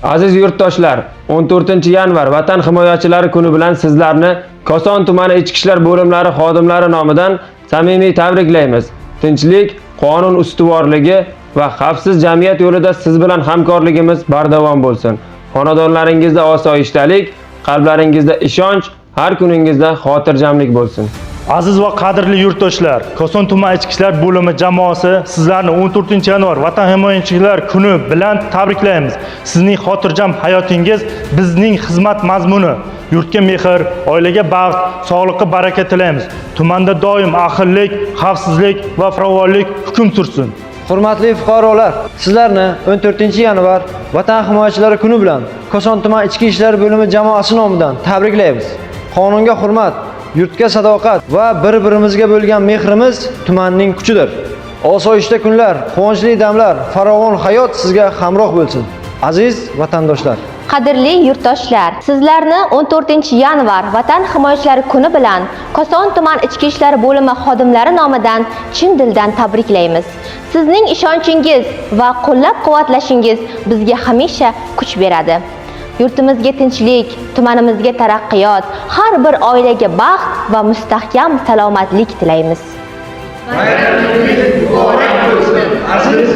Aziz yurtdoshlar, 14-yanvar Vatan himoyachilari kuni bilan sizlarni Koson tumani ichki ishlar bo'limlari xodimlari nomidan samimiy tabriklaymiz. Tinchlik, qonun ustuvorligi va xavfsiz jamiyat yo'lida siz bilan hamkorligimiz bardavom bo'lsin. Xonadonlaringizda osoyishtalik, qalblaringizda ishonch, har kuningizda xotirjamlik bo'lsin. Aziz va qadrli yurtdoshlar, Koson tuman ichki ishlar bo'limi jamoasi sizlarni 14-yanvar Vatan himoyachilari kuni bilan tabriklaymiz. Sizning xotirjam hayotingiz bizning xizmat mazmuni. Yurtga mehr, oilaga baxt, sog'likka baraka tilaymiz. Tumanda doim ahillik, xavfsizlik va farovonlik hukm sursin. Hurmatli fuqarolar, sizlarni 14-yanvar Vatan himoyachilari kuni bilan Koson tuman ichki ishlar bo'limi jamoasi nomidan tabriklaymiz. Qonunga hurmat, yurtga sadoqat va bir-birimizga bo'lgan mehrimiz tumanning kuchidir. Osoyishta kunlar, quvonchli damlar, farovon hayot sizga hamroh bo'lsin. Aziz vatandoshlar, qadrli yurtdoshlar, sizlarni 14-yanvar Vatan himoyachilari kuni bilan Koson tuman ichki ishlar bo'limi xodimlari nomidan chin dildan tabriklaymiz. Sizning ishonchingiz va qo'llab-quvvatlashingiz bizga hamisha kuch beradi. Yurtimizga tinchlik, tumanimizga taraqqiyot, har bir oilaga baxt va mustahkam salomatlik tilaymiz. Bayramingiz muborak bo'lsin, aziz